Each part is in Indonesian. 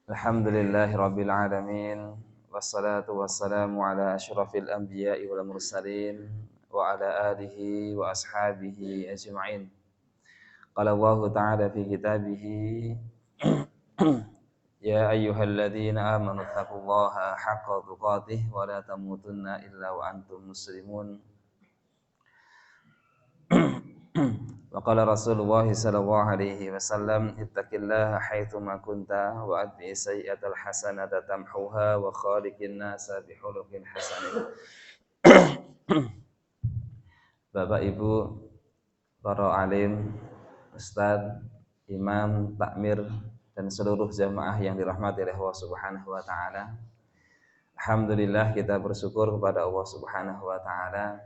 Alhamdulillahirabbil alamin wassalatu wassalamu ala asyrafil anbiya'i wal mursalin wa ala alihi wa ashabihi ajma'in. Qala Allah ta'ala fi kitabihi ya ayyuhalladzina amanu taqullaha haqqa tuqatih wa la tamutunna illa wa antum muslimun. Wa qala Rasulullah sallallahu alaihi wasallam ittaqillaha haitsu ma kunta wa atbi sayyi'atal hasanata tamhuha wa khaliqin nasa bi khuluqin hasanin. Bapak Ibu, para alim, ustaz, imam, takmir dan seluruh jamaah yang dirahmati oleh Allah Subhanahu wa taala. Alhamdulillah kita bersyukur kepada Allah Subhanahu wa taala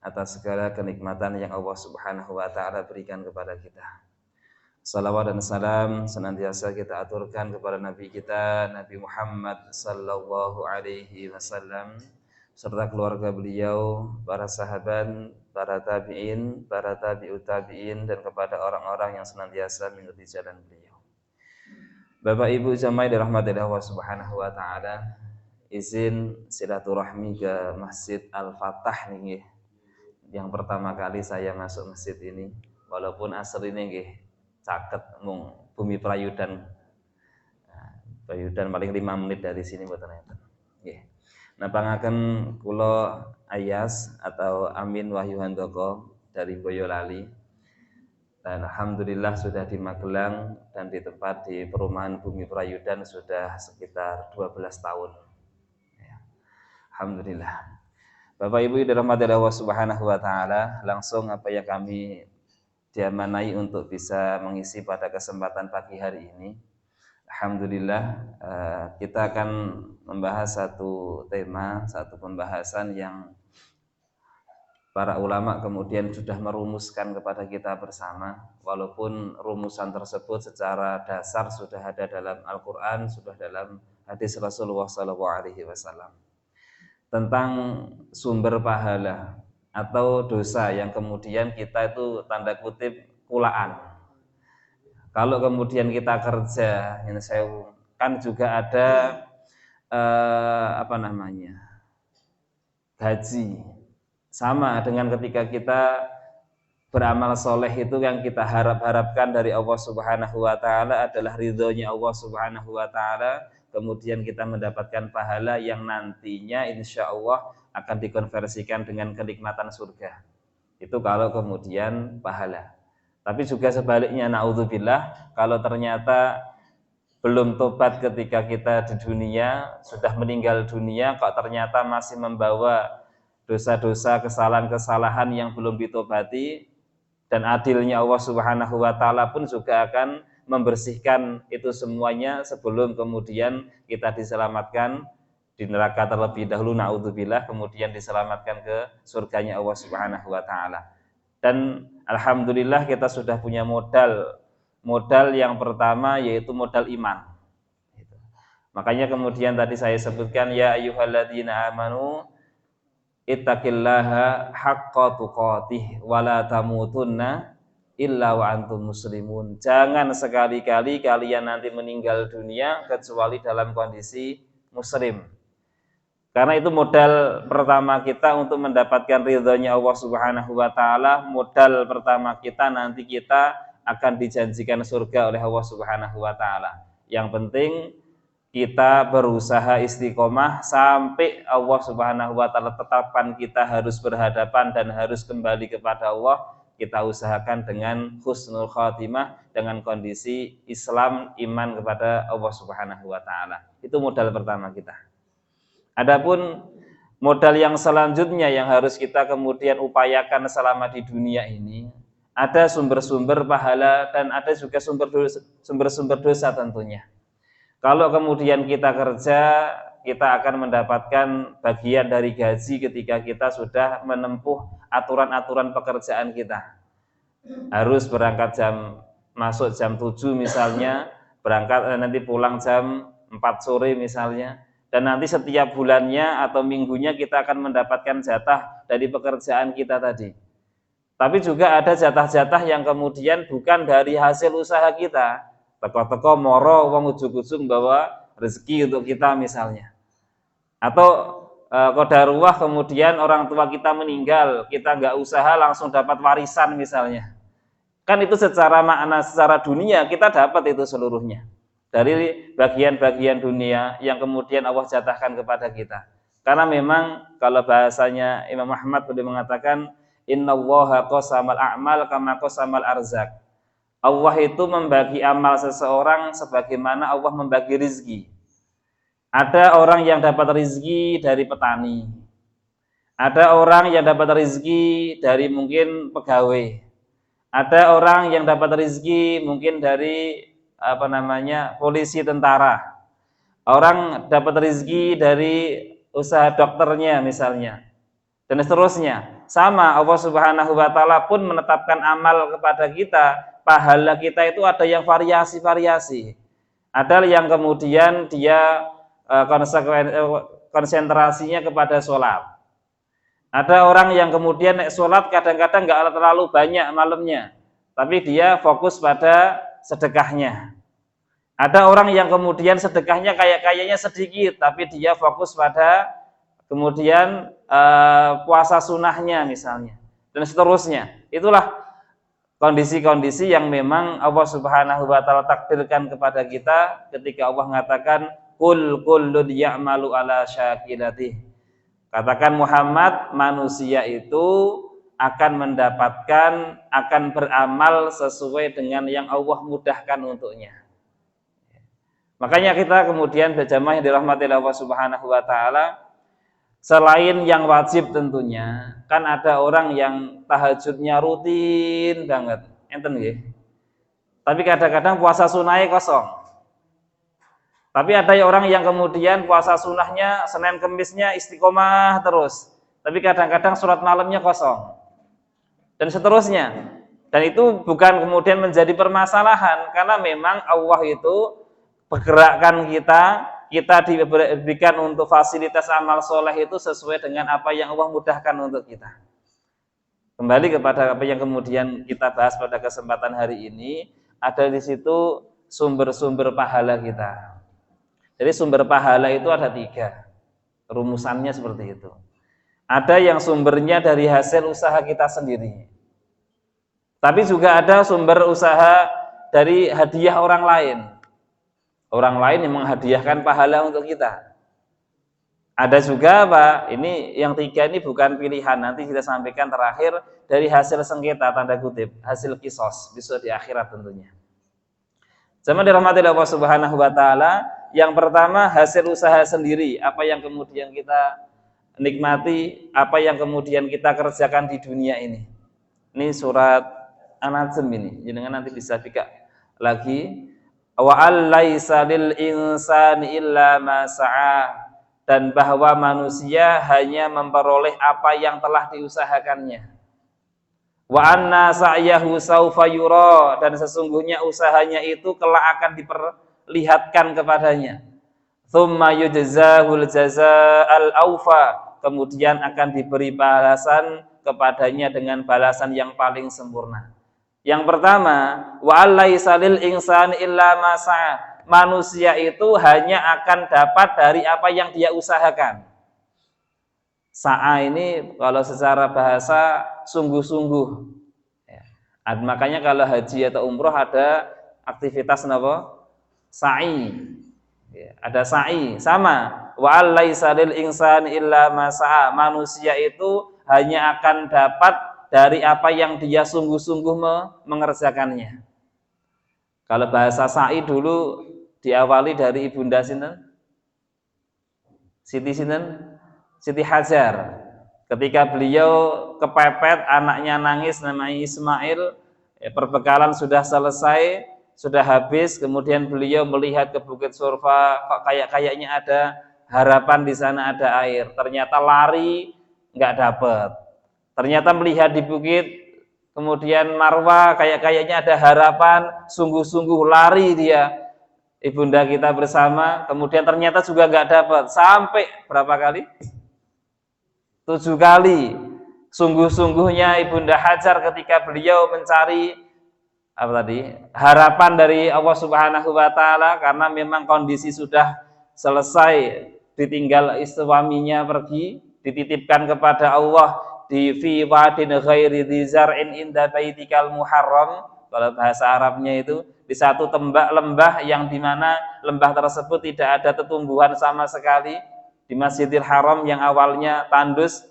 atas segala kenikmatan yang Allah Subhanahu wa taala berikan kepada kita. Salawat dan salam senantiasa kita aturkan kepada Nabi kita, Nabi Muhammad sallallahu alaihi wasallam, serta keluarga beliau, para sahabat, para tabi'in, para tabi'ut tabi'in, dan kepada orang-orang yang senantiasa mengikuti jalan beliau. Bapak Ibu jamaah dirahmati Allah Subhanahu wa taala, izin silaturahmi ke Masjid Al-Fatah nih. Yang pertama kali saya masuk masjid ini, walaupun aslinya nggih caket mung Bumi Prayudan. Prayudan paling 5 menit dari sini mboten enten. Nggih. Napangaken kula Ayas atau Amin Wahyu Handoko dari Boyolali. Dan alhamdulillah sudah di Magelang dan di tempat di perumahan Bumi Prayudan sudah sekitar 12 tahun. Ya. Alhamdulillah. Bapak Ibu dirahmati Allah Subhanahu wa taala, langsung apa yang kami diamanai untuk bisa mengisi pada kesempatan pagi hari ini. Alhamdulillah kita akan membahas satu tema, satu pembahasan yang para ulama kemudian sudah merumuskan kepada kita bersama, walaupun rumusan tersebut secara dasar sudah ada dalam Al-Qur'an, sudah dalam hadis Rasulullah SAW. Tentang sumber pahala atau dosa yang kemudian kita itu tanda kutip kulaan. Kalau kemudian kita kerja, ini saya kan juga ada gaji. Sama dengan ketika kita beramal soleh itu yang kita harapkan dari Allah Subhanahu wa taala adalah ridhonya Allah Subhanahu wa taala. Kemudian kita mendapatkan pahala yang nantinya insya Allah akan dikonversikan dengan kenikmatan surga. Itu kalau kemudian pahala. Tapi juga sebaliknya, naudzubillah, kalau ternyata belum tobat ketika kita di dunia, sudah meninggal dunia, kok ternyata masih membawa dosa-dosa, kesalahan-kesalahan yang belum ditobati, dan adilnya Allah Subhanahu wa taala pun juga akan membersihkan itu semuanya sebelum kemudian kita diselamatkan di neraka terlebih dahulu, naudzubillah, kemudian diselamatkan ke surganya Allah Subhanahu wa taala. Dan alhamdulillah kita sudah punya modal yang pertama yaitu modal iman. Makanya kemudian tadi saya sebutkan ya ayyuhalladzina amanu ittaqillaha haqqa tuqatih wa la tamutunna illa wa antum muslimun. Jangan sekali-kali kalian nanti meninggal dunia kecuali dalam kondisi muslim. Karena itu modal pertama kita untuk mendapatkan ridhonya Allah Subhanahu wa taala. Modal pertama kita nanti kita akan dijanjikan surga oleh Allah Subhanahu wa taala. Yang penting kita berusaha istiqomah sampai Allah Subhanahu wa taala tetapkan kita harus berhadapan dan harus kembali kepada Allah. Kita usahakan dengan husnul khatimah, dengan kondisi Islam, iman kepada Allah Subhanahu wa taala. Itu modal pertama kita. Adapun modal yang selanjutnya yang harus kita kemudian upayakan selama di dunia ini, ada sumber-sumber pahala dan ada juga sumber-sumber dosa tentunya. Kalau kemudian kita kerja, kita akan mendapatkan bagian dari gaji ketika kita sudah menempuh aturan-aturan pekerjaan kita. Harus berangkat masuk jam 7 misalnya, berangkat nanti pulang jam 4 sore misalnya. Dan nanti setiap bulannya atau minggunya kita akan mendapatkan jatah dari pekerjaan kita tadi. Tapi juga ada jatah-jatah yang kemudian bukan dari hasil usaha kita, Teko-teko moro wong ujug-ujug bawa rezeki untuk kita misalnya. Atau qadarullah kemudian orang tua kita meninggal, kita nggak usaha langsung dapat warisan misalnya. Kan itu secara makna, secara dunia kita dapat itu seluruhnya. Dari bagian-bagian dunia yang kemudian Allah jatahkan kepada kita. Karena memang kalau bahasanya Imam Ahmad beliau mengatakan innallaha qasamal a'mal kama qasamal arzak. Allah itu membagi amal seseorang sebagaimana Allah membagi rizki. Ada orang yang dapat rizki dari petani. Ada orang yang dapat rizki dari mungkin pegawai. Ada orang yang dapat rizki mungkin dari polisi, tentara. Orang dapat rizki dari usaha dokternya misalnya. Dan seterusnya. Sama Allah Subhanahu wa taala pun menetapkan amal kepada kita, pahala kita itu ada yang variasi-variasi. Ada yang kemudian dia konsentrasinya kepada sholat. Ada orang yang kemudian sholat kadang-kadang nggak terlalu banyak malamnya, tapi dia fokus pada sedekahnya. Ada orang yang kemudian sedekahnya kayaknya sedikit, tapi dia fokus pada kemudian puasa sunnahnya misalnya, dan seterusnya. Itulah kondisi-kondisi yang memang Allah Subhanahu wa taala takdirkan kepada kita ketika Allah mengatakan kul kullun ya'malu ala syakilatihi. Katakan Muhammad, manusia itu akan mendapatkan, akan beramal sesuai dengan yang Allah mudahkan untuknya. Makanya kita kemudian berjamaah yang dirahmati Allah Subhanahu wa taala, selain yang wajib tentunya, kan ada orang yang tahajudnya rutin banget, enten nggih. Tapi kadang-kadang puasa sunahnya kosong. Tapi ada orang yang kemudian puasa sunahnya Senin Kemisnya istiqomah terus, tapi kadang-kadang surat malamnya kosong, dan seterusnya. Dan itu bukan kemudian menjadi permasalahan, karena memang Allah itu pergerakan kita diberikan untuk fasilitas amal soleh itu sesuai dengan apa yang Allah mudahkan untuk kita. Kembali kepada apa yang kemudian kita bahas pada kesempatan hari ini, ada di situ sumber-sumber pahala kita. Jadi sumber pahala itu ada 3, rumusannya seperti itu. Ada yang sumbernya dari hasil usaha kita sendiri, tapi juga ada sumber usaha dari hadiah orang lain. Orang lain yang menghadiahkan pahala untuk kita. Ada juga Pak, ini yang 3 ini bukan pilihan, nanti kita sampaikan terakhir dari hasil sengketa, tanda kutip, hasil kisos, besok di akhirat tentunya. Zaman dirahmati Allah Subhanahu wa taala, yang pertama hasil usaha sendiri, apa yang kemudian kita nikmati, apa yang kemudian kita kerjakan di dunia ini. Ini surat An-Najm ini, jangan nanti bisa buka lagi. Wa allaisa lil insani illa ma sa'a, dan bahwa manusia hanya memperoleh apa yang telah diusahakannya. Wa anna sa'yahu saufa yura, dan sesungguhnya usahanya itu kelak akan diperlihatkan kepadanya. Tsumma yujzahul jazaa'al aufa, kemudian akan diberi balasan kepadanya dengan balasan yang paling sempurna. Yang pertama, wa allaisa lil insani illa ma sa'a, manusia itu hanya akan dapat dari apa yang dia usahakan. Sa'a ini kalau secara bahasa sungguh-sungguh. Ya. Makanya kalau haji atau umroh ada aktivitas apa? Sa'i. Ya, ada sa'i, sama. Wa allaisa lil insani illa ma sa'a, manusia itu hanya akan dapat dari apa yang dia sungguh-sungguh mengerjakannya. Kalau bahasa sa'i dulu diawali dari Ibunda sinten? Siti Hajar. Ketika beliau kepepet, anaknya nangis, namanya Ismail, perbekalan sudah selesai, sudah habis, kemudian beliau melihat ke Bukit Surfa, kok kayaknya ada harapan di sana, ada air. Ternyata lari, nggak dapat. Ternyata melihat di bukit, kemudian Marwah, kayaknya ada harapan, sungguh-sungguh lari dia, Ibunda kita bersama, kemudian ternyata juga nggak dapat. Sampai berapa kali? 7 kali. Sungguh-sungguhnya Ibunda Hajar ketika beliau mencari apa tadi, harapan dari Allah Subhanahu wa taala, karena memang kondisi sudah selesai, ditinggal suaminya pergi, dititipkan kepada Allah di fi wadin ghairi dzar'in inda baitikal muharram. Kalau bahasa Arabnya itu di satu lembah yang dimana lembah tersebut tidak ada tumbuhan sama sekali, di Masjidil Haram yang awalnya tandus.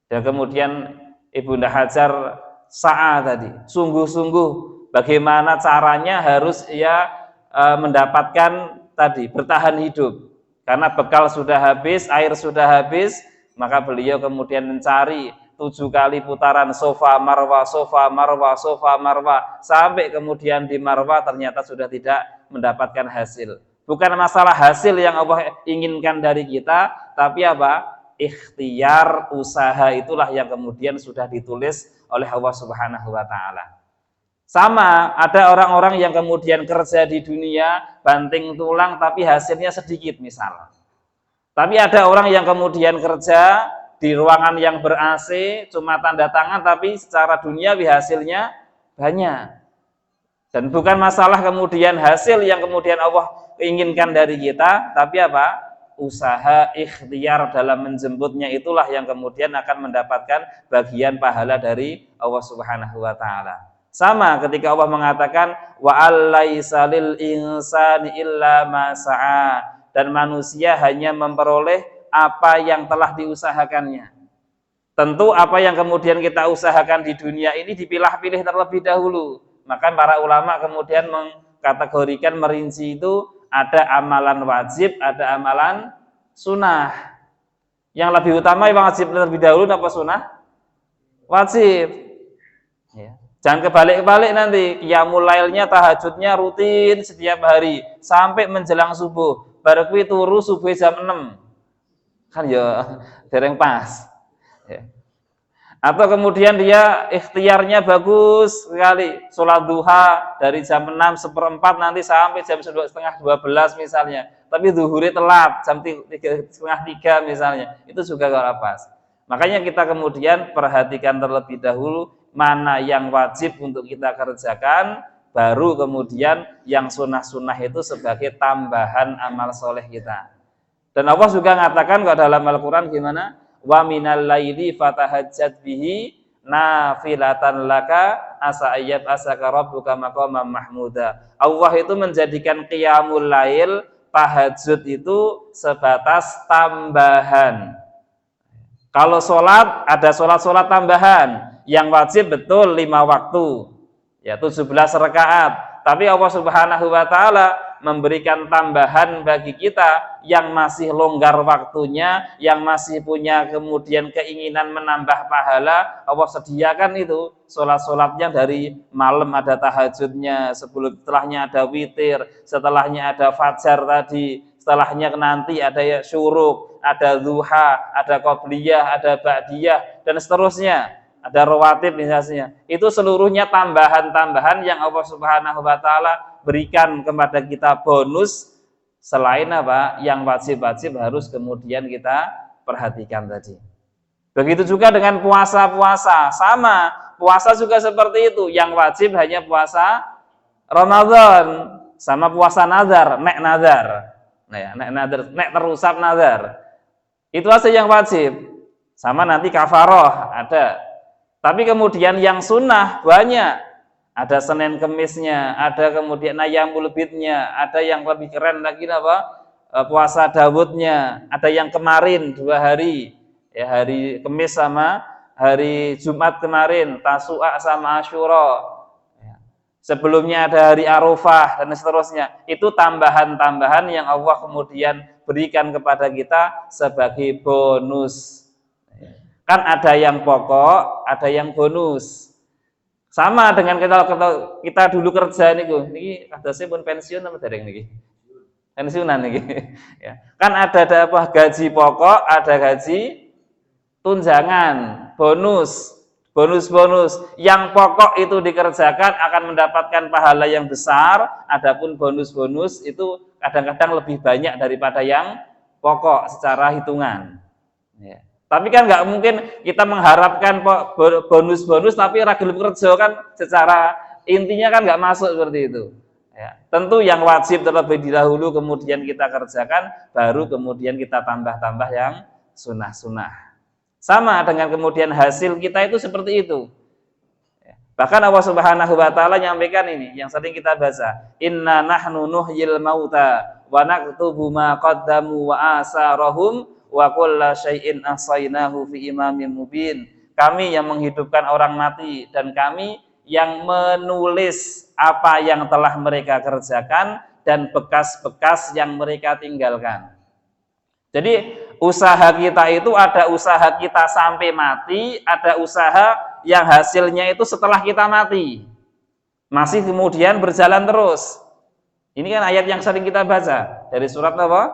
Dan kemudian Ibunda Hajar sa'a tadi, sungguh-sungguh bagaimana caranya harus ia mendapatkan tadi bertahan hidup, karena bekal sudah habis, air sudah habis, maka beliau kemudian mencari 7 kali putaran sofa marwa, sofa marwa, sofa marwa, sampai kemudian di Marwa ternyata sudah tidak mendapatkan hasil. Bukan masalah hasil yang Allah inginkan dari kita, tapi apa? Ikhtiar, usaha itulah yang kemudian sudah ditulis oleh Allah Subhanahu wa taala. Sama, ada orang-orang yang kemudian kerja di dunia banting tulang tapi hasilnya sedikit misal. Tapi ada orang yang kemudian kerja di ruangan yang ber-AC, cuma tanda tangan tapi secara duniawi hasilnya banyak. Dan bukan masalah kemudian hasil yang kemudian Allah inginkan dari kita, tapi apa? Usaha, ikhtiar dalam menjemputnya itulah yang kemudian akan mendapatkan bagian pahala dari Allah Subhanahu wa taala. Sama ketika Allah mengatakan wa allaisa lil insani illa ma sa'a, dan manusia hanya memperoleh apa yang telah diusahakannya. Tentu apa yang kemudian kita usahakan di dunia ini dipilah-pilih terlebih dahulu. Maka para ulama kemudian mengkategorikan, merinci itu ada amalan wajib, ada amalan sunnah. Yang lebih utama yang wajib terlebih dahulu apa sunnah? Wajib. Ya. Jangan kebalik-balik nanti, qiyamul lailnya, tahajudnya rutin setiap hari sampai menjelang subuh. Baru kuwi turu subuh jam 6. Kan ya dereng pas. Ya. Atau kemudian dia ikhtiarnya bagus sekali, sholat duha dari jam 6:04 nanti sampai jam 11:30, 12 misalnya. Tapi zuhurnya telat, jam 2:30 misalnya. Itu juga gak pas. Makanya kita kemudian perhatikan terlebih dahulu mana yang wajib untuk kita kerjakan, baru kemudian yang sunnah-sunnah itu sebagai tambahan amal soleh kita. Dan Allah juga mengatakan dalam Al-Quran gimana? Wa minal laili fatahajjat bihi nafilatan laka asa ayyab asaka rabbuka maqaman mahmuda. Allah itu menjadikan qiyamul lail, tahajud itu sebatas tambahan. Kalau sholat, ada sholat-sholat tambahan. Yang wajib betul 5 waktu, ya 17 rakaat. Tapi Allah Subhanahu wa taala memberikan tambahan bagi kita yang masih longgar waktunya, yang masih punya kemudian keinginan menambah pahala. Allah sediakan itu sholat-sholatnya dari malam ada tahajudnya, setelahnya ada witir, setelahnya ada fajar tadi, setelahnya nanti ada syuruk, ada duha, ada qobliyah, ada ba'diyah, dan seterusnya. Ada rawatib misalnya. Itu seluruhnya tambahan-tambahan yang Allah Subhanahu wa taala berikan kepada kita bonus, selain apa? Yang wajib-wajib harus kemudian kita perhatikan tadi. Begitu juga dengan puasa-puasa. Sama, puasa juga seperti itu. Yang wajib hanya puasa Ramadan sama puasa nazar, nek nazar. Nah ya, nek nazar, nek terusap nazar. Itu aja yang wajib. Sama nanti kafaroh ada. Tapi kemudian yang sunnah banyak. Ada Senin Kemisnya, ada kemudian Ayyamul Bidnya, ada yang lebih keren lagi apa? Puasa Dawudnya, ada yang kemarin 2 hari. Ya, hari Kemis sama hari Jumat kemarin, Tasu'a sama Asyura. Ya. Sebelumnya ada hari Arafah dan seterusnya. Itu tambahan-tambahan yang Allah kemudian berikan kepada kita sebagai bonus. Kan ada yang pokok, ada yang bonus. Sama dengan kita dulu kerja niki kadase pun pensiun apa dereng niki? Pensiunan niki. Ya. Kan ada apa gaji pokok, ada gaji tunjangan, bonus. Bonus-bonus yang pokok itu dikerjakan akan mendapatkan pahala yang besar, adapun bonus-bonus itu kadang-kadang lebih banyak daripada yang pokok secara hitungan. Ya. Tapi kan nggak mungkin kita mengharapkan bonus-bonus tapi ora gelem kerja kan secara Intinya kan nggak masuk seperti itu. Ya, tentu yang wajib terlebih dahulu kemudian kita kerjakan, baru kemudian kita tambah-tambah yang sunnah-sunnah. Sama dengan kemudian hasil kita itu seperti itu. Bahkan Allah Subhanahu wa taala nyampaikan ini yang sering kita baca, inna nahnu nuhyil mauta wa naktubu ma qaddamu wa asarahum wa kulla syai'in ahsainahu fi imamin mubin. Kami yang menghidupkan orang mati dan kami yang menulis apa yang telah mereka kerjakan dan bekas-bekas yang mereka tinggalkan. Jadi usaha kita itu ada usaha kita sampai mati, ada usaha yang hasilnya itu setelah kita mati. Masih kemudian berjalan terus. Ini kan ayat yang sering kita baca dari surat apa?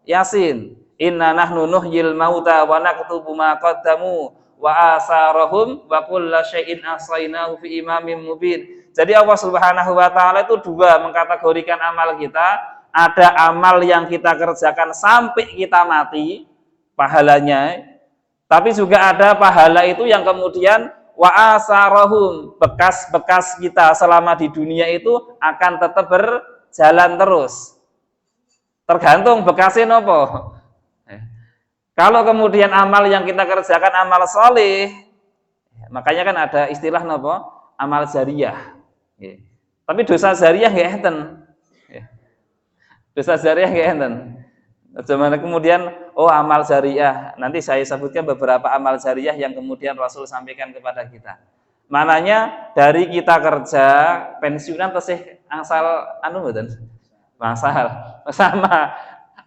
Yasin. Inna nahnu nuhyil mauta wa naktubu ma qaddamu wa asarahum wa kulla syai'in ahsainahu fi imamin mubin. Jadi Allah Subhanahu wa taala itu dua mengkategorikan amal kita. Ada amal yang kita kerjakan sampai kita mati, pahalanya. Tapi juga ada pahala itu yang kemudian wa asarahum, bekas-bekas kita selama di dunia itu akan tetap berjalan terus. Tergantung bekasnya nopo. Kalau kemudian amal yang kita kerjakan amal soleh, makanya kan ada istilah nopo, amal jariyah. Tapi dosa jariyah nggak enten. Dosa jariyah nggak enten. Bagaimana kemudian amal jariyah. Nanti saya sebutkan beberapa amal jariyah yang kemudian Rasul sampaikan kepada kita. Mananya dari kita kerja pensiunan tesih angsal anu mboten? Masal. Sama.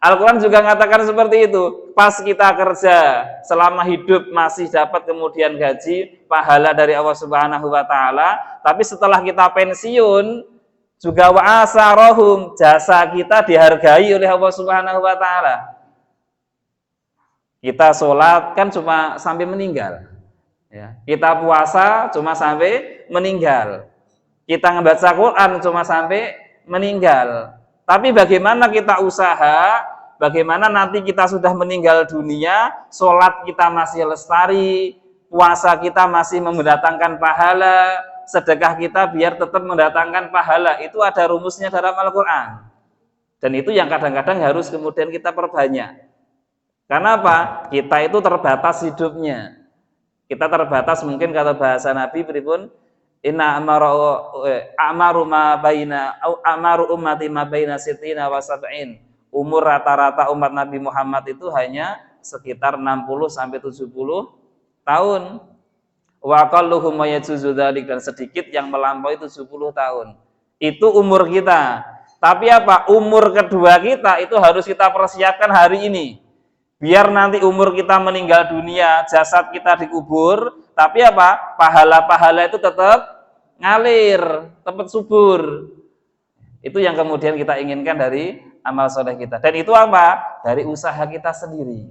Al-Quran juga mengatakan seperti itu. Pas kita kerja selama hidup masih dapat kemudian gaji, pahala dari Allah Subhanahu wa taala, tapi setelah kita pensiun juga wa asarahum, jasa kita dihargai oleh Allah Subhanahu wa taala. Kita sholat kan cuma sampai meninggal. Ya. Kita puasa cuma sampai meninggal. Kita membaca Quran cuma sampai meninggal. Tapi bagaimana kita usaha, bagaimana nanti kita sudah meninggal dunia, sholat kita masih lestari, puasa kita masih mendatangkan pahala, sedekah kita biar tetap mendatangkan pahala. Itu ada rumusnya dalam Al-Quran. Dan itu yang kadang-kadang harus kemudian kita perbanyak. Karena apa? Kita itu terbatas hidupnya. Kita terbatas mungkin kata bahasa Nabi pripun? Inna amaru ummati ma baina sitina wa sab'in. Umur rata-rata umat Nabi Muhammad itu hanya sekitar 60 sampai 70 tahun. Wa qalluhum yajuzu dzalik, dan sedikit yang melampaui 70 tahun. Itu umur kita. Tapi apa? Umur kedua kita itu harus kita persiapkan hari ini. Biar nanti umur kita meninggal dunia, jasad kita dikubur, tapi apa? Pahala-pahala itu tetap ngalir, tetap subur. Itu yang kemudian kita inginkan dari amal soleh kita. Dan itu apa? Dari usaha kita sendiri.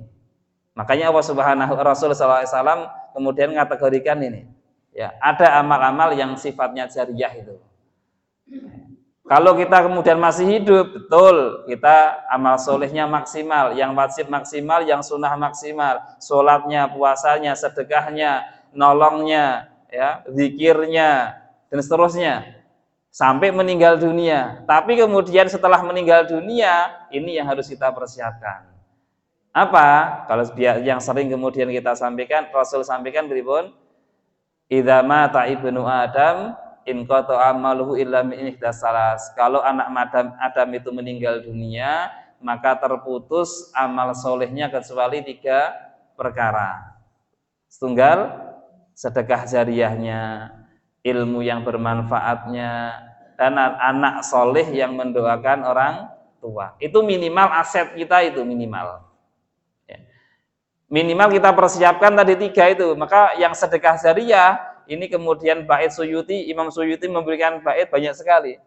Makanya Allah Subhanahu Rasul sallallahu alaihi wasallam kemudian kategorikan ini. Ya, ada amal-amal yang sifatnya jariyah itu. Kalau kita kemudian masih hidup, betul, kita amal solehnya maksimal, yang wajib maksimal, yang sunnah maksimal, sholatnya, puasanya, sedekahnya, nolongnya, ya, zikirnya, dan seterusnya, sampai meninggal dunia. Tapi kemudian setelah meninggal dunia, ini yang harus kita persiapkan. Apa? Kalau yang sering kemudian kita sampaikan, Rasul sampaikan beripun? Idza mata ibnu Adam in qata'a amaluhu illa min ihdas salas. Kalau anak Adam itu meninggal dunia, maka terputus amal solehnya kecuali 3 perkara. Setunggal, sedekah jariyahnya, ilmu yang bermanfaatnya, dan anak soleh yang mendoakan orang tua. Itu minimal aset kita, itu minimal. Minimal kita persiapkan tadi 3 itu. Maka yang sedekah jariyah ini kemudian bait Suyuti, Imam Suyuti memberikan bait banyak sekali.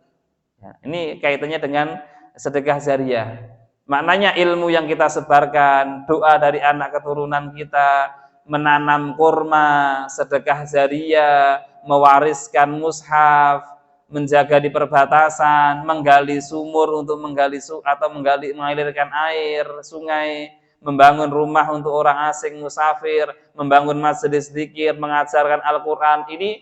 Ya, ini kaitannya dengan sedekah jariyah. Maknanya ilmu yang kita sebarkan, doa dari anak keturunan kita, menanam kurma, sedekah jariyah, mewariskan mushaf, menjaga di perbatasan, menggali sumur untuk mengalirkan air sungai, membangun rumah untuk orang asing musafir, membangun majelis zikir, mengajarkan Al-Quran. Ini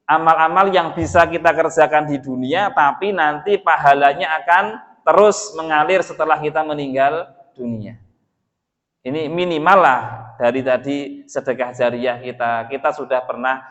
amal-amal yang bisa kita kerjakan di dunia, tapi nanti pahalanya akan terus mengalir setelah kita meninggal dunia. Ini minimal lah dari tadi sedekah jariyah kita sudah pernah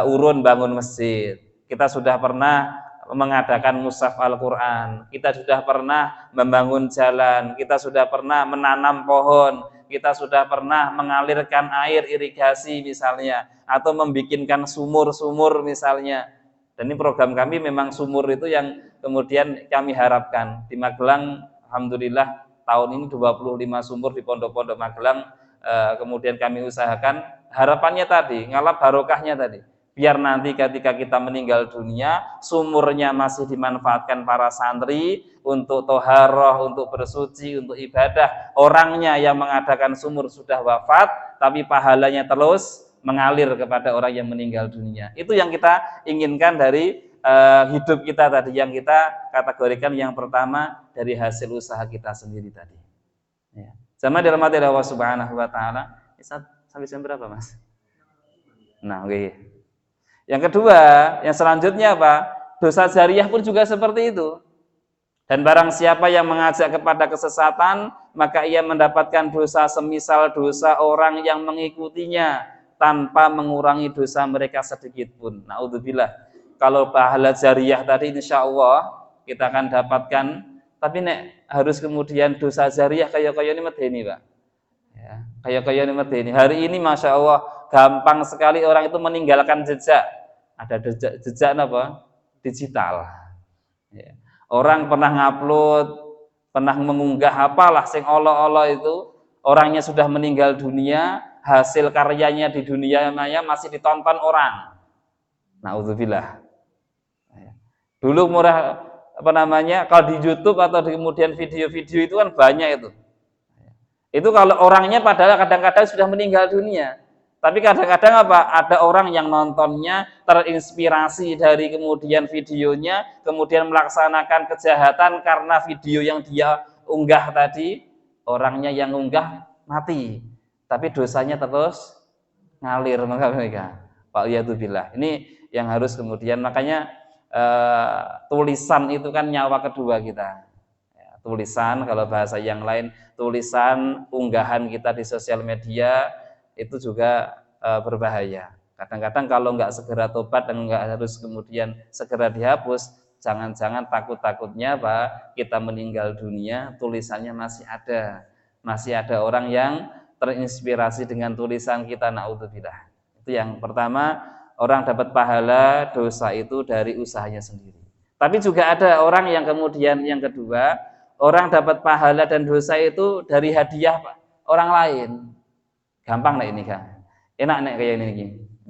urun bangun masjid, kita sudah pernah mengadakan mushaf Al-Quran, kita sudah pernah membangun jalan, kita sudah pernah menanam pohon, kita sudah pernah mengalirkan air irigasi misalnya, atau membikinkan sumur-sumur misalnya. Dan ini program kami memang sumur itu yang kemudian kami harapkan. Di Magelang, alhamdulillah tahun ini 25 sumur di pondok-pondok Magelang, kemudian kami usahakan, harapannya tadi, ngalap barokahnya tadi, biar nanti ketika kita meninggal dunia, sumurnya masih dimanfaatkan para santri untuk toharoh, untuk bersuci, untuk ibadah. Orangnya yang mengadakan sumur sudah wafat, tapi pahalanya terus mengalir kepada orang yang meninggal dunia. Itu yang kita inginkan dari hidup kita tadi, yang kita kategorikan yang pertama dari hasil usaha kita sendiri tadi. Ya. Sama dirahmati Allah Subhanahu wa taala. Sampai jam berapa, Mas? Nah, oke. Yang kedua, yang selanjutnya apa? Dosa jariyah pun juga seperti itu. Dan barang siapa yang mengajak kepada kesesatan, maka ia mendapatkan dosa semisal dosa orang yang mengikutinya tanpa mengurangi dosa mereka sedikit pun. Naudzubillah. Kalau pahala jariyah tadi insya Allah kita akan dapatkan, tapi nek harus kemudian dosa jariyah kayak ini medeni, Pak. Ya, kayak ini medeni. Hari ini Masya Allah gampang sekali orang itu meninggalkan jejak. Ada jejak apa? Digital. Ya. Orang pernah ngupload, pernah mengunggah apalah sing Allah itu, orangnya sudah meninggal dunia, hasil karyanya di dunia maya masih ditonton orang. Naudzubillah. Dulu murah kalau di YouTube atau kemudian video-video itu kan banyak itu. Itu kalau orangnya padahal kadang-kadang sudah meninggal dunia. Tapi kadang-kadang ada orang yang nontonnya terinspirasi dari kemudian videonya, kemudian melaksanakan kejahatan karena video yang dia unggah tadi, orangnya yang unggah mati. Tapi dosanya terus ngalir mereka. Wa'iyadzubillah. Ini yang harus kemudian, makanya tulisan itu kan nyawa kedua kita. Ya, tulisan, kalau bahasa yang lain, tulisan unggahan kita di sosial media itu juga berbahaya. Kadang-kadang kalau nggak segera tobat dan nggak harus kemudian segera dihapus, jangan-jangan takut-takutnya kita meninggal dunia, tulisannya masih ada orang yang terinspirasi dengan tulisan kita. Naudzubillah. Itu yang pertama, orang dapat pahala dosa itu dari usahanya sendiri. Tapi juga ada orang yang kemudian yang kedua, orang dapat pahala dan dosa itu dari hadiah orang lain. Gampang lah ini kan, enak nih kayak ini.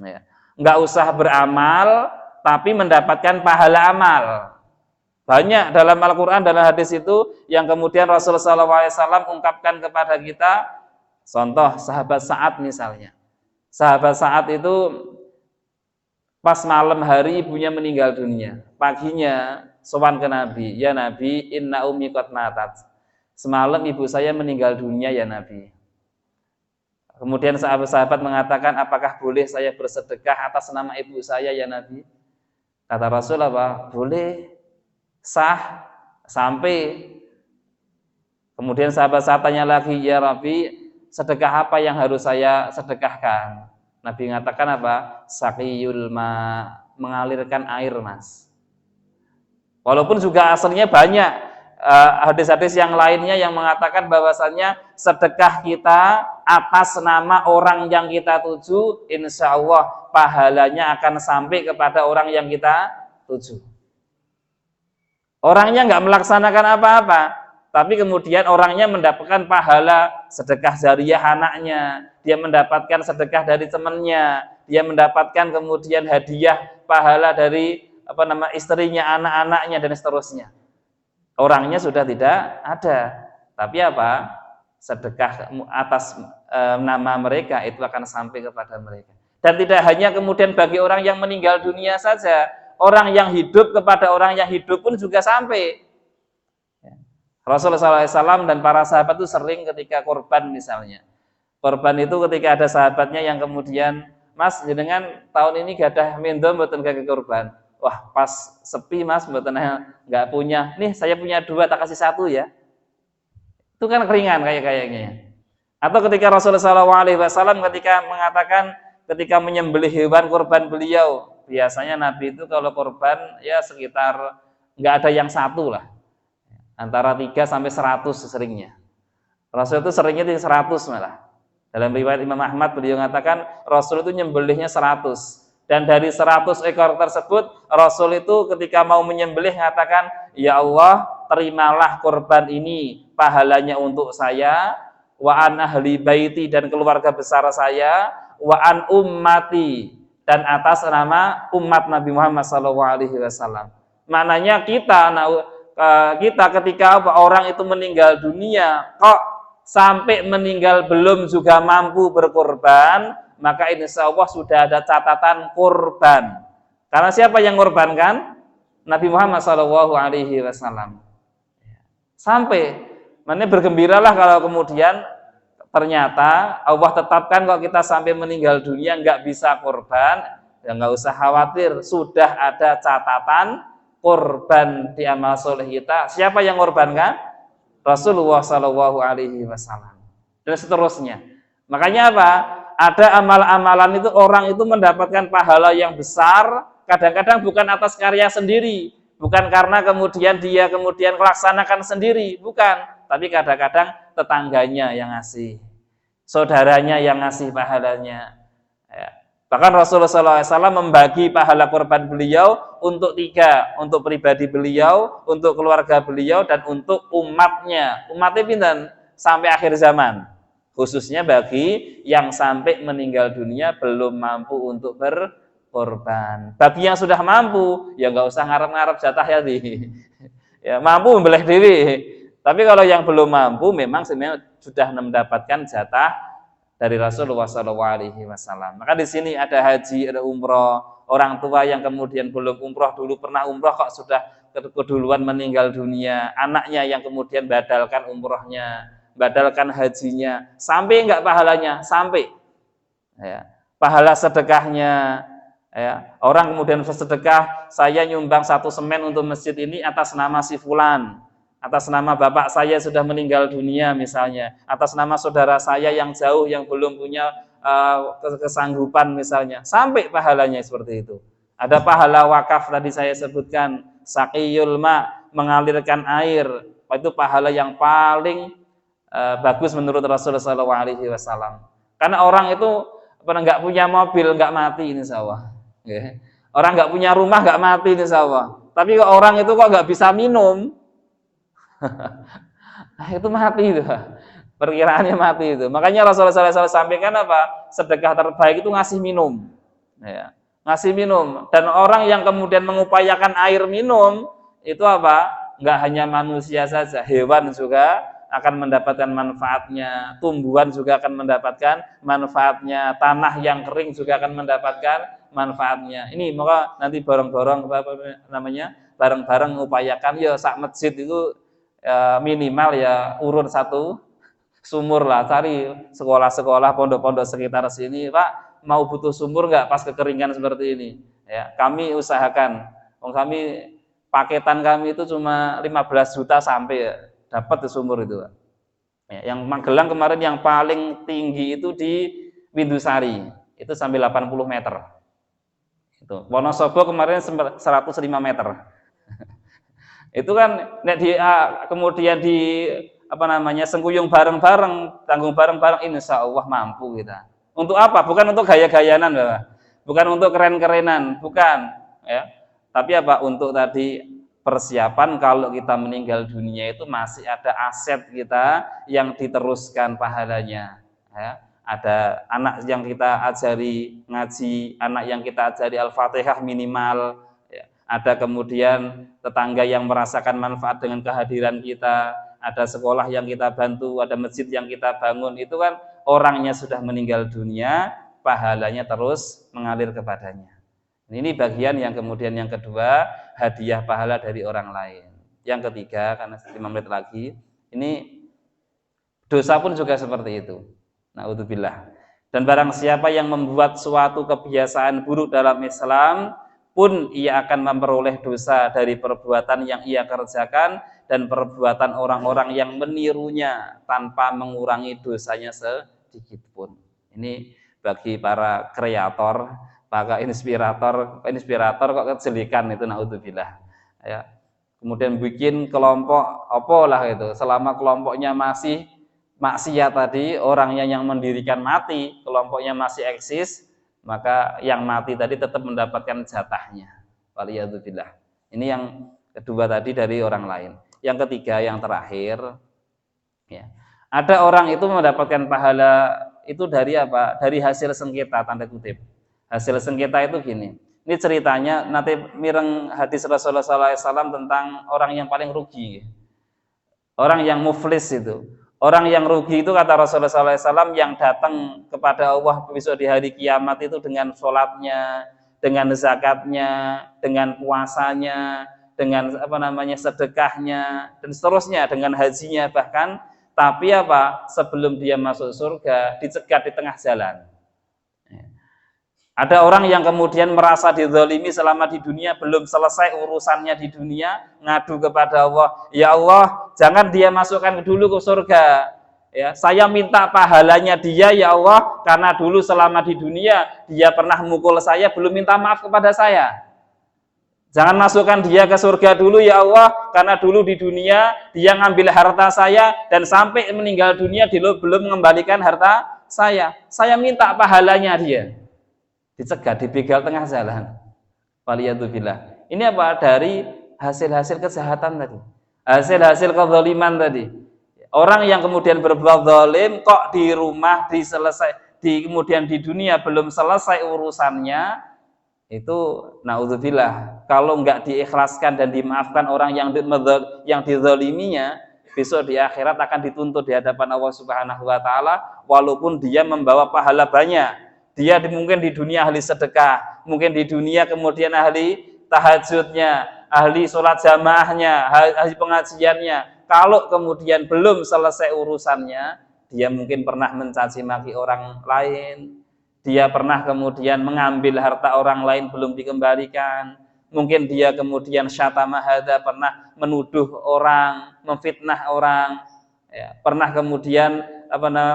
Ya. Nggak usah beramal, tapi mendapatkan pahala amal. Banyak dalam Al-Quran, dalam hadis itu yang kemudian Rasulullah SAW ungkapkan kepada kita. Contoh sahabat Sa'ad misalnya. Sahabat Sa'ad itu pas malam hari ibunya meninggal dunia, paginya sowan ke Nabi, ya Nabi, inna ummi qad matat. Semalam ibu saya meninggal dunia ya Nabi. Kemudian sahabat-sahabat mengatakan, apakah boleh saya bersedekah atas nama ibu saya ya Nabi? Kata Rasul apa? Boleh, sah, sampai. Kemudian sahabat-sahabat tanya lagi, ya Rabbi, sedekah apa yang harus saya sedekahkan? Nabi mengatakan apa? Saqiyul ma, mengalirkan air, Mas. Walaupun juga aslinya banyak hadis-hadis yang lainnya yang mengatakan bahwasannya sedekah kita atas nama orang yang kita tuju, insya Allah pahalanya akan sampai kepada orang yang kita tuju. Orangnya nggak melaksanakan apa-apa, tapi kemudian orangnya mendapatkan pahala sedekah jariyah anaknya, dia mendapatkan sedekah dari temannya, dia mendapatkan kemudian hadiah pahala dari istrinya, anak-anaknya dan seterusnya. Orangnya sudah tidak ada, tapi sedekah atas nama mereka itu akan sampai kepada mereka. Dan tidak hanya kemudian bagi orang yang meninggal dunia saja, orang yang hidup kepada orang yang hidup pun juga sampai. Rasulullah SAW dan para sahabat itu sering ketika korban misalnya. Korban itu ketika ada sahabatnya yang kemudian Mas jenengan tahun ini gadah mendo mboten gawe kurban. Wah, pas sepi Mas mboten enggak punya. Nih saya punya 2 tak kasih 1 ya. Itu kan keringan kayaknya. Atau ketika Rasulullah SAW ketika mengatakan ketika menyembelih hewan kurban beliau, biasanya Nabi itu kalau kurban ya sekitar nggak ada yang 1 lah, antara 3 sampai 100 seringnya. Rasul itu seringnya di 100 malah. Dalam riwayat Imam Ahmad beliau mengatakan Rasul itu nyembelihnya 100. Dan dari 100 ekor tersebut Rasul itu ketika mau menyembelih mengatakan, ya Allah terimalah kurban ini pahalanya untuk saya, wa an ahli baiti dan keluarga besar saya, wa an ummati dan atas nama umat Nabi Muhammad SAW. Maknanya kita ketika orang itu meninggal dunia kok sampai meninggal belum juga mampu berkorban, maka insya Allah sudah ada catatan kurban. Karena siapa yang korbankan? Nabi Muhammad SAW. Sampai, maknanya bergembiralah kalau kemudian ternyata Allah tetapkan kalau kita sampai meninggal dunia nggak bisa korban, ya nggak usah khawatir, sudah ada catatan korban di amal soleh kita. Siapa yang korbankan? Rasulullah SAW. Dan seterusnya. Makanya apa? Ada amal-amalan itu orang itu mendapatkan pahala yang besar, kadang-kadang bukan atas karya sendiri, bukan karena kemudian dia kemudian melaksanakan sendiri, bukan, tapi kadang-kadang tetangganya yang ngasih, saudaranya yang ngasih pahalanya. Ya. Bahkan Rasulullah SAW membagi pahala korban beliau untuk 3, untuk pribadi beliau, untuk keluarga beliau, dan untuk umatnya. Umatnya pinten? Sampai akhir zaman. Khususnya bagi yang sampai meninggal dunia belum mampu untuk berkorban. Bagi yang sudah mampu, ya nggak usah ngarep-ngarep jatah ya di. Ya, mampu membelih diri. Tapi kalau yang belum mampu, memang sebenarnya sudah mendapatkan jatah dari Rasulullah SAW. Maka di sini ada haji, ada umroh. Orang tua yang kemudian belum umroh dulu pernah umroh kok sudah keduluan meninggal dunia. Anaknya yang kemudian badalkan umrohnya, badalkan hajinya, sampai enggak pahalanya? Sampai. Ya. Pahala sedekahnya. Ya. Orang kemudian bersedekah, saya nyumbang 1 semen untuk masjid ini atas nama si fulan, atas nama bapak saya sudah meninggal dunia misalnya, atas nama saudara saya yang jauh yang belum punya kesanggupan misalnya, sampai pahalanya seperti itu. Ada pahala wakaf tadi saya sebutkan, saqiyul ma, mengalirkan air, itu pahala yang paling bagus menurut Rasulullah SAW. Karena orang itu nggak punya mobil nggak mati insya Allah. Orang nggak punya rumah nggak mati insya Allah. Tapi orang itu kok nggak bisa minum, nah, itu mati itu. Perkiraannya mati itu. Makanya Rasulullah SAW sampaikan apa? Sedekah terbaik itu ngasih minum. Ya, ngasih minum. Dan orang yang kemudian mengupayakan air minum itu apa? Nggak hanya manusia saja, hewan juga akan mendapatkan manfaatnya, tumbuhan juga akan mendapatkan manfaatnya, tanah yang kering juga akan mendapatkan manfaatnya. Ini maka nanti bareng-bareng bareng-bareng upayakan ya sak masjid itu minimal ya urun 1 sumur lah, cari sekolah-sekolah, pondok-pondok sekitar sini, Pak mau butuh sumur nggak pas kekeringan seperti ini? Ya, kami usahakan, kami paketan kami itu cuma 15 juta sampai ya, dapat di sumur itu. Ya, yang Magelang kemarin yang paling tinggi itu di Windusari, itu sampai 80 meter. Itu. Wonosobo kemarin 105 meter. Itu kan kemudian di sengguyung bareng-bareng, tanggung bareng-bareng, insya Allah mampu kita. Untuk apa? Bukan untuk gaya-gayanan, Bapak. Bukan untuk keren-kerenan, bukan. Ya. Tapi apa? Untuk tadi persiapan kalau kita meninggal dunia itu masih ada aset kita yang diteruskan pahalanya. Ya. Ada anak yang kita ajari ngaji, anak yang kita ajari Al-Fatihah minimal. Ada kemudian tetangga yang merasakan manfaat dengan kehadiran kita, ada sekolah yang kita bantu, ada masjid yang kita bangun, itu kan orangnya sudah meninggal dunia, pahalanya terus mengalir kepadanya. Ini bagian yang kemudian yang kedua, hadiah pahala dari orang lain. Yang ketiga, karena 5 menit lagi, ini dosa pun juga seperti itu. Na'udzubillah. Dan barang siapa yang membuat suatu kebiasaan buruk dalam Islam pun ia akan memperoleh dosa dari perbuatan yang ia kerjakan dan perbuatan orang-orang yang menirunya tanpa mengurangi dosanya sedikit pun. Ini bagi para kreator, para inspirator kok kejelikan itu, naudzubillah. Ya. Kemudian bikin kelompok apalah itu, selama kelompoknya masih maksiat tadi, orangnya yang mendirikan mati, kelompoknya masih eksis, maka yang mati tadi tetap mendapatkan jatahnya. Waliyadzubillah. Ini yang kedua tadi dari orang lain. Yang ketiga, yang terakhir, ya, ada orang itu mendapatkan pahala itu dari apa? Dari hasil sengketa, tanda kutip. Hasil sengketa itu gini. Ini ceritanya nanti mireng hadis Rasulullah SAW tentang orang yang paling rugi, orang yang muflis itu. Orang yang rugi itu kata Rasulullah SAW yang datang kepada Allah besok di hari kiamat itu dengan sholatnya, dengan zakatnya, dengan puasanya, dengan sedekahnya dan seterusnya, dengan hajinya bahkan. Tapi apa? Sebelum dia masuk surga dicegat di tengah jalan. Ada orang yang kemudian merasa dizalimi selama di dunia, belum selesai urusannya di dunia, ngadu kepada Allah, ya Allah, jangan dia masukkan dulu ke surga. Ya, saya minta pahalanya dia, ya Allah, karena dulu selama di dunia dia pernah mukul saya, belum minta maaf kepada saya. Jangan masukkan dia ke surga dulu, ya Allah, karena dulu di dunia dia ngambil harta saya dan sampai meninggal dunia dia belum mengembalikan harta saya. Saya minta pahalanya dia. Dicegat, dibegal tengah jalan. Waliyadzubillah. Ini apa? Dari hasil-hasil kejahatan tadi, hasil-hasil kezaliman tadi. Orang yang kemudian berbuat zalim kok di rumah kemudian di dunia belum selesai urusannya, itu naudzubillah. Kalau enggak diikhlaskan dan dimaafkan orang yang dizaliminya, besok di akhirat akan dituntut di hadapan Allah Subhanahu wa taala walaupun dia membawa pahala banyak. Dia mungkin di dunia ahli sedekah, mungkin di dunia kemudian ahli tahajudnya, ahli sholat jamaahnya, ahli pengajiannya. Kalau kemudian belum selesai urusannya, dia mungkin pernah mencaci maki orang lain, dia pernah kemudian mengambil harta orang lain belum dikembalikan, mungkin dia kemudian syatama hadza, pernah menuduh orang, memfitnah orang, ya, pernah kemudian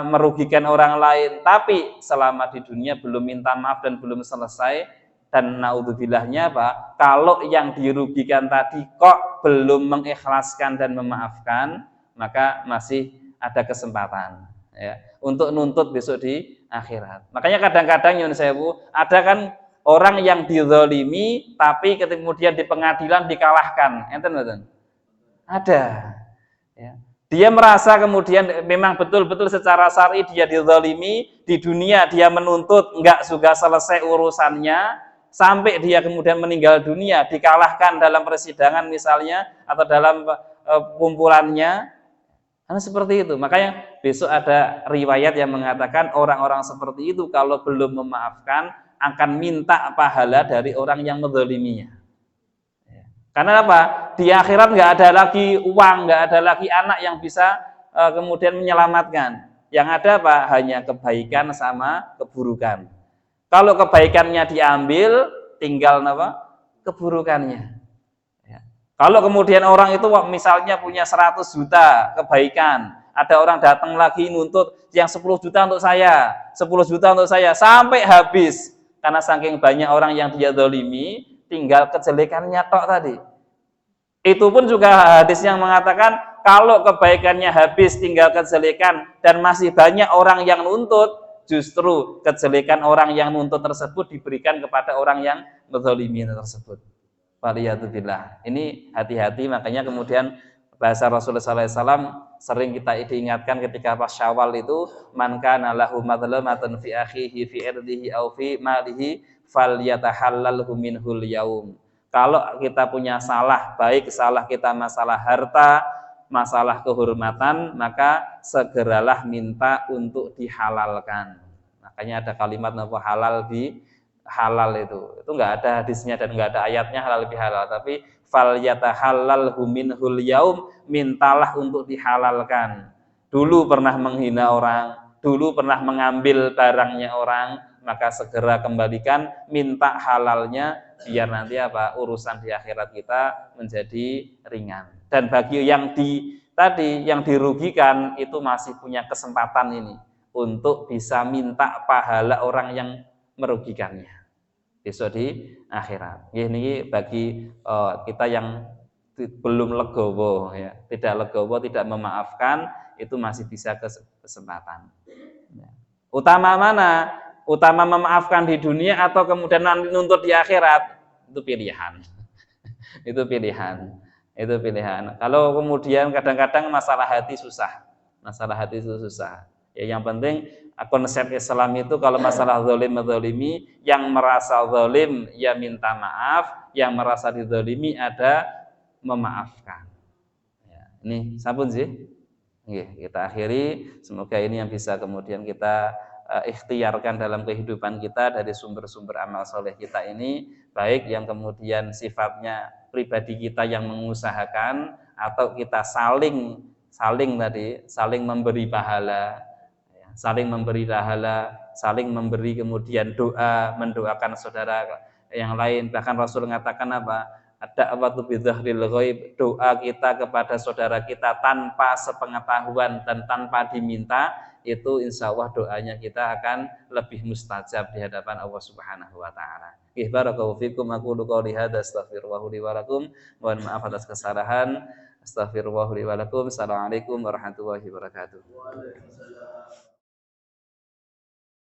merugikan orang lain, tapi selama di dunia belum minta maaf dan belum selesai, dan naudzubillah-nya apa? Kalau yang dirugikan tadi kok belum mengikhlaskan dan memaafkan, maka masih ada kesempatan, ya, untuk nuntut besok di akhirat. Makanya kadang-kadang nyun sewu, ada kan orang yang dizalimi tapi kemudian di pengadilan dikalahkan, enten betul? Ada, ya. Dia merasa kemudian memang betul-betul secara syar'i dia dizalimi, di dunia dia menuntut enggak juga selesai urusannya, sampai dia kemudian meninggal dunia dikalahkan dalam persidangan misalnya atau dalam kumpulannya, karena seperti itu. Makanya besok ada riwayat yang mengatakan orang-orang seperti itu kalau belum memaafkan akan minta pahala dari orang yang menzaliminya. Karena apa? Di akhirat nggak ada lagi uang, nggak ada lagi anak yang bisa kemudian menyelamatkan. Yang ada apa? Hanya kebaikan sama keburukan. Kalau kebaikannya diambil, tinggal apa? Keburukannya. Ya. Kalau kemudian orang itu misalnya punya 100 juta kebaikan, ada orang datang lagi nuntut yang 10 juta untuk saya, 10 juta untuk saya, sampai habis. Karena saking banyak orang yang dia zalimi, tinggal kejelekannya tok tadi. Itu pun juga hadis yang mengatakan kalau kebaikannya habis tinggal kejelekan dan masih banyak orang yang nuntut, justru kejelekan orang yang nuntut tersebut diberikan kepada orang yang menzalimi tersebut. Waliyadzubillah. Ini hati-hati, makanya kemudian bahasa Rasulullah SAW sering kita diingatkan ketika pas Syawal itu, man kana lahu madlamatun fi akhihi fi irdihi au fi malihi falyatahallalhu minhul yaum. Kalau kita punya salah, baik salah kita masalah harta, masalah kehormatan, maka segeralah minta untuk dihalalkan. Makanya ada kalimat halal bi halal itu nggak ada hadisnya dan nggak ada ayatnya halal bi halal, tapi falyatahallalhu minhul yaum, mintalah untuk dihalalkan. Dulu pernah menghina orang, dulu pernah mengambil barangnya orang, maka segera kembalikan, minta halalnya, biar nanti urusan di akhirat kita menjadi ringan. Dan bagi yang yang dirugikan itu masih punya kesempatan ini untuk bisa minta pahala orang yang merugikannya besok di akhirat. Ini bagi kita yang belum legowo, ya, tidak legowo, tidak memaafkan, itu masih bisa kesempatan. Utama mana? Utama memaafkan di dunia atau kemudian nanti nuntut di akhirat? Itu pilihan. Itu pilihan. Itu pilihan. Kalau kemudian kadang-kadang masalah hati susah. Masalah hati itu susah. Ya, yang penting konsep Islam itu kalau masalah zalim menzalimi, yang merasa zalim ya minta maaf, yang merasa dizalimi ada memaafkan. Ya, ini sampun sih. Kita akhiri, semoga ini yang bisa kemudian kita ikhtiarkan dalam kehidupan kita dari sumber-sumber amal soleh kita ini, baik yang kemudian sifatnya pribadi kita yang mengusahakan atau kita saling memberi pahala, saling memberi kemudian doa, mendoakan saudara yang lain. Bahkan Rasul mengatakan ad-da'watu bidzahril ghaib, doa kita kepada saudara kita tanpa sepengetahuan dan tanpa diminta, itu insya Allah doanya kita akan lebih mustajab di hadapan Allah Subhanahu wa taala. Barakallahu fikum, aqulu qouli hadza astaghfirullah li wa lakum. Mohon maaf atas kesalahan. Astaghfirullah li wa lakum. Assalamualaikum warahmatullahi wabarakatuh.